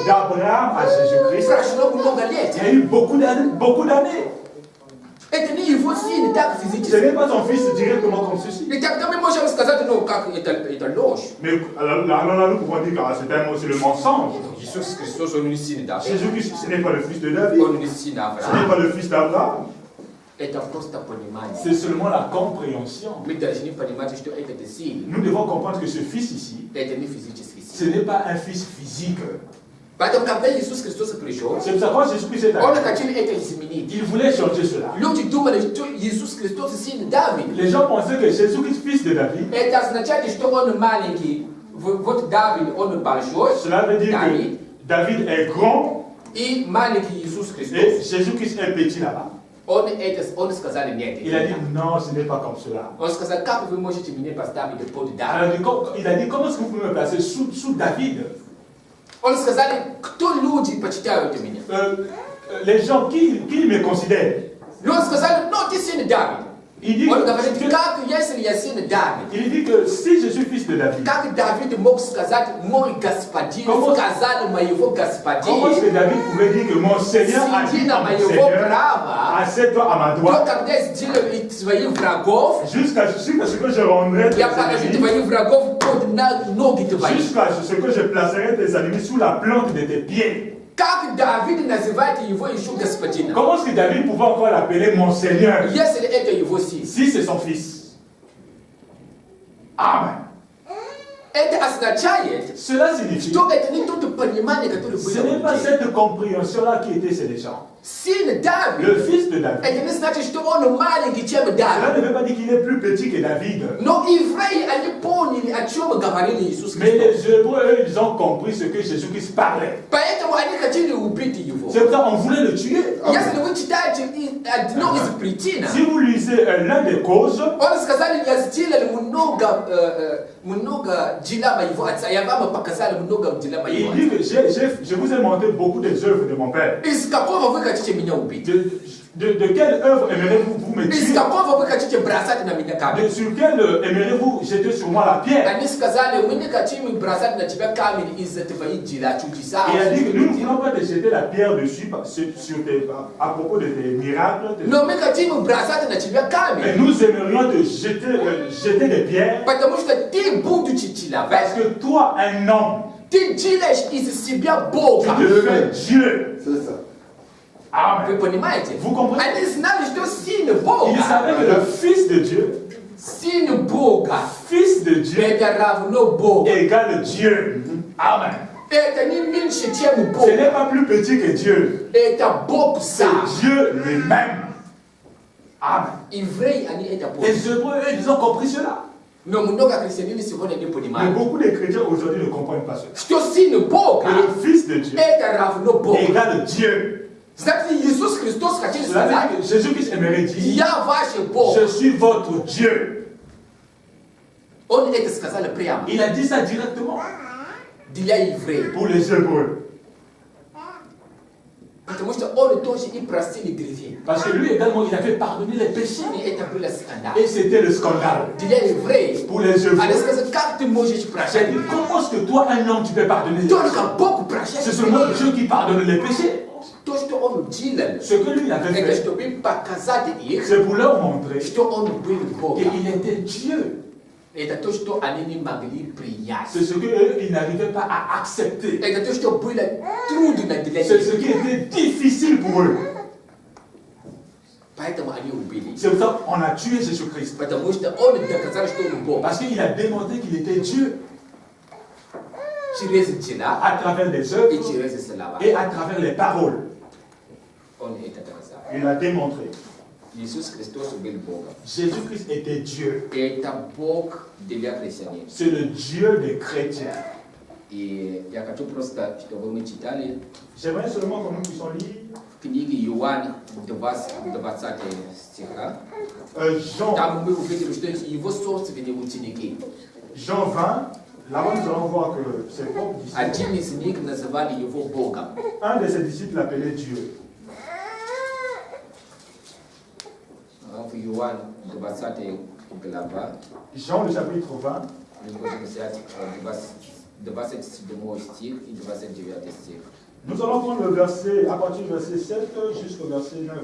d'Abraham à Jésus-Christ, il y a eu beaucoup d'années. Ce n'est pas son fils directement comme ceci. Mais alors nous pouvons dire que c'est le mensonge. Jésus-Christ, ce n'est pas le fils de David. Ce n'est pas le fils d'Abraham. C'est seulement la compréhension. Nous devons comprendre que ce fils ici, ce n'est pas un fils physique. C'est pour ça que quand Jésus-Christ est arrivé, il voulait changer cela. Les gens pensaient que Jésus-Christ, fils de David, cela veut dire que David est grand et Jésus-Christ est petit là-bas. Il a dit non, ce n'est pas comme cela. Alors, il a dit comment est-ce que vous pouvez me placer sous David? Les gens qui me considèrent, il dit que si je suis fils de David, comment est-ce que David pouvait dire que mon Seigneur a dit à mon Seigneur, assieds-toi à ma droite jusqu'à ce que je rendrai tes ennemis, jusqu'à ce que je placerai tes ennemis sous la plante de tes pieds. Comment est-ce que David pouvait encore l'appeler mon Seigneur si c'est son fils? Amen. Cela signifie ce n'est pas cette compréhension-là qui était chez les gens. Le fils de David, cela ne veut pas dire qu'il est plus petit que David. Mais les Hébreux, eux, ils ont compris ce que Jésus-Christ parlait. C'est pour ça qu'on voulait le tuer. Si vous lisez l'un des causes, il dit que je vous ai montré beaucoup des œuvres de mon père. De quelle œuvre aimeriez-vous me tuer? Sur quelle aimeriez-vous jeter sur moi la pierre? Et il a dit que nous ne voulons pas te jeter la pierre dessus à propos de tes miracles. Mais nous aimerions te jeter des pierres parce que toi, un homme, tu te fais Dieu. C'est ça. Amen. Vous comprenez? Il savait que le Fils de Dieu, Fils de Dieu, égale Dieu. Amen. Ce n'est pas plus petit que Dieu. C'est Dieu lui-même. Amen. Et les Hébreux, ils ont compris cela. Mais beaucoup de chrétiens aujourd'hui ne comprennent pas cela. Que le Fils de Dieu égale Dieu. Jésus-Christ aimerait dire, je suis votre Dieu. Il a dit ça directement pour les Hébreux. Parce que lui également, il avait pardonné les péchés. Et c'était le scandale. Pour les Hébreux. Comment est-ce que toi, un homme, tu peux pardonner les péchés? C'est seulement Dieu qui pardonne les péchés. Ce que lui avait fait, c'est pour leur montrer qu'il était Dieu. C'est ce qu'ils n'arrivaient pas à accepter. C'est ce qui était difficile pour eux. C'est pour ça qu'on a tué Jésus-Christ. Parce qu'il a démontré qu'il était Dieu. À travers les œuvres et à travers les paroles. Il a démontré. Jésus-Christ était Dieu. C'est le Dieu des chrétiens. J'aimerais seulement que nous puissions lire Jean 20. Là-bas, nous allons voir que ses propres disciples, un de ses disciples l'appelait Dieu. Jean le chapitre 20, Nous allons prendre le verset, à partir du verset 7 jusqu'au verset 9.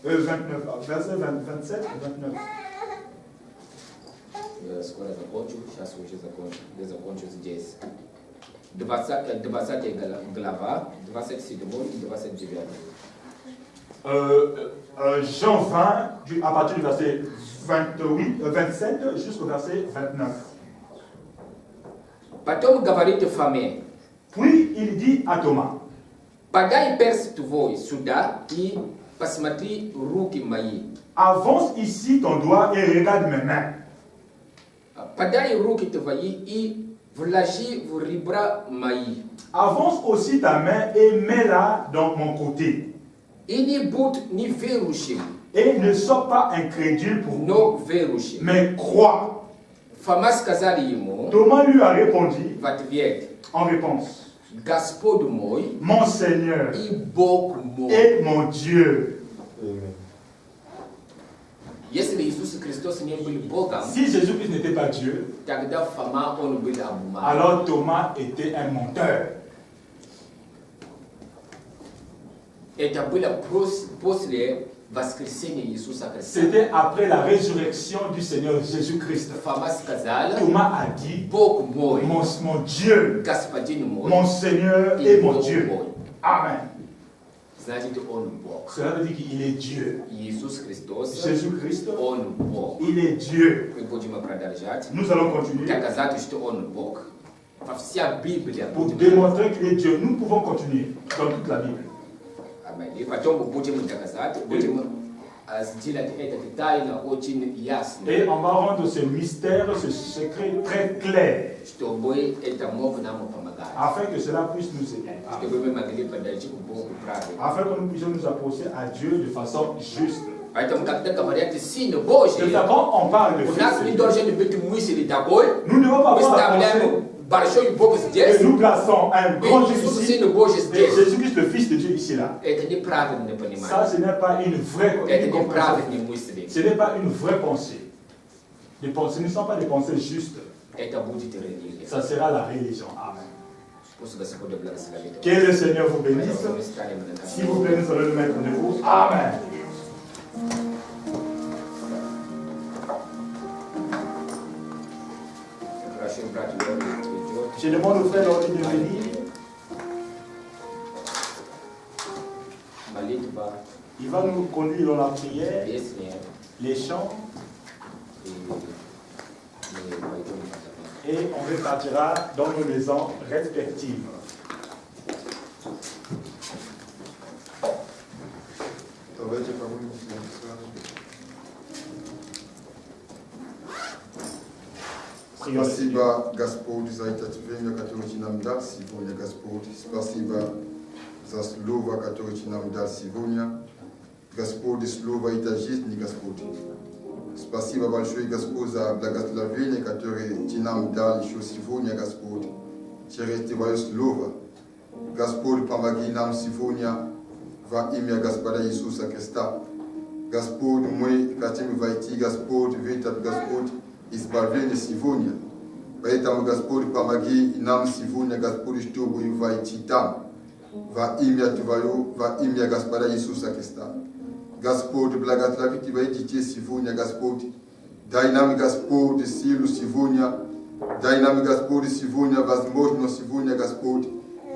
29, verset 27 et 29. Skoro zakończył, czas już zakończył здесь. 20 глава, 27 и 29. Jean 20, à partir du verset 27 jusqu'au verset 29. Потом говорит Фоме. Puis il dit à Thomas, подай перст твой сюда и посмотри руки мои. Avance ici ton doigt et regarde mes mains. Подай руки твои и вложи в ребра мои. Avance aussi ta main et mets-la dans mon côté. И не будь неверующим. Et ne sois pas incrédule pour но верующим. Mais crois. Фома сказали ему. Thomas lui a répondu. В ответ. En réponse. Господь мой. Mon Seigneur. И Бог мой. Et mon Dieu. Если Иисус Христос не был Богом, si Jésus-Christ n'était pas Dieu, тогда Фома он был обманут. Alors Thomas était un menteur. Это было после воскресения Иисуса Христа. C'était après la résurrection du Seigneur Jésus-Christ. Фома сказал. Thomas a dit. Бог мой. Mon Dieu. Господин мой. Mon Seigneur et mon Dieu. Мой. Amen. Значит, он Бог. Cela veut dire qu'il est Dieu. Иисус Христос. Jésus-Christ. Он Бог. Il est Dieu. Мы будем продолжать. Nous allons continuer. Доказать, что он Бог. Вся Библия. Pour démontrer qu'il est Dieu, nous pouvons continuer dans toute la Bible. Amen. И потом будем доказать, будем сделать это тайно очень ясно. Et on va rendre ce mystère, ce secret très clair. Чтобы это мог нам помогать. Afin que cela puisse nous aider. Чтобы мы могли подойти к Богу правильно. Afin que nous puissions nous approcher à Dieu de façon juste. Поэтому, когда говорят «Сын Божий», quand on parle de у нас не должен быть мысли такой, nous ne devons pas мы вставляем большой Бог здесь, et nous plaçons un grand Dieu ici, Сын Божий здесь. Jésus-Christ, le Fils de Dieu, ici là. Это неправильное понимание. Ça, ce n'est pas une vraie compréhension. Ce n'est pas une vraie pensée. Les pensées ne sont pas des pensées justes. Это будет религия. Ça sera la religion. Amen. Пусть Господь благословит. Que le Seigneur vous bénisse. S'il vous plaît, nous allons nous mettre debout. Amen. Je demande au frère Lordi de venir. Il va nous conduire dans la prière, les chants, et on repartira dans nos maisons respectives. Спасибо, Господь, за это время, которое Ты нам дал сегодня, Господь. Спасибо за слово, которое Ты нам дал сегодня. Господь, слово это жизнь, Господь. Спасибо большое, Господь, за благословение, которое Ты нам дал еще сегодня, Господь. Через Твое слово. Господь, помоги нам сегодня во имя Господа Иисуса Христа. Господь, мы хотим войти, Господь, в этот, Господь, избавление сегодня. Поэтому, Господь, помоги нам сегодня, Господь, чтобы войти там. Во имя Твое, во имя Господа Иисуса Христа. Господь, благослови Твои детей сегодня, Господь. Дай нам, Господь, силу сегодня. Дай нам, Господь, сегодня возможность сегодня, Господь.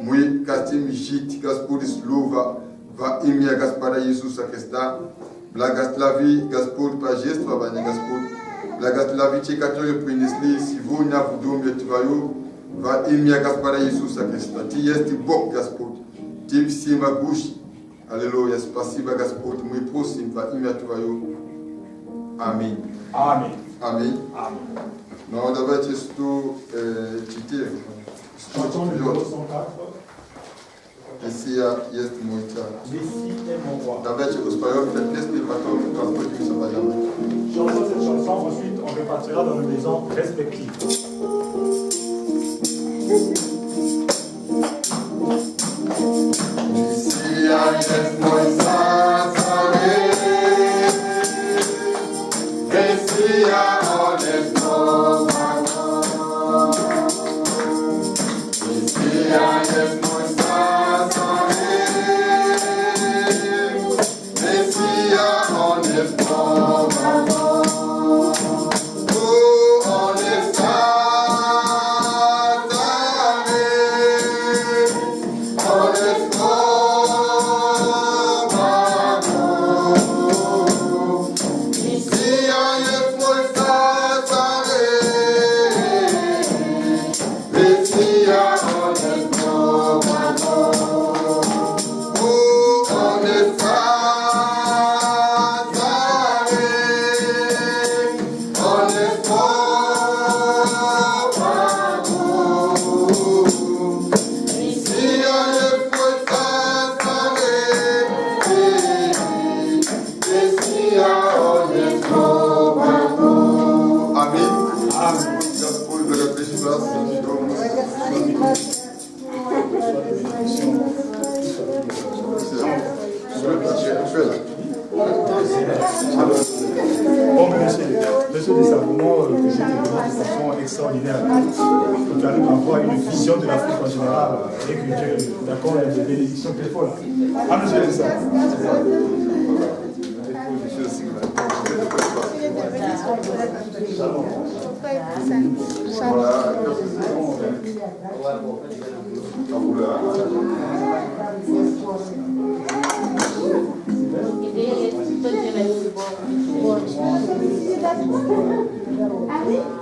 Мы хотим жить, Господь, Слово во имя Господа Иисуса Христа. Благослови, Господь, божественное, Господь. Благослови те, которые принесли сегодня в доме Твою во имя Господа Иисуса Христа. Ты есть Бог, Господь. Ты всемогущий. Аллилуйя. Спасибо, Господь. Мы просим во имя Твое. Аминь. Аминь. Аминь. Но давайте что читаем. Мессия есть мой царь. Давайте успокоим, если потом transporter в Самарию. Chantons cette chanson, ensuite on repartira dans nos maisons respectives. Мессия есть мой царь, Мессия он есть мой. dirigé de façon extraordinaire. Tu arrives à avoir une vision de l'Afrique en général et que Dieu t'accorde des bénédictions qu'il faut là. Ah, monsieur, c'est ça. Allez.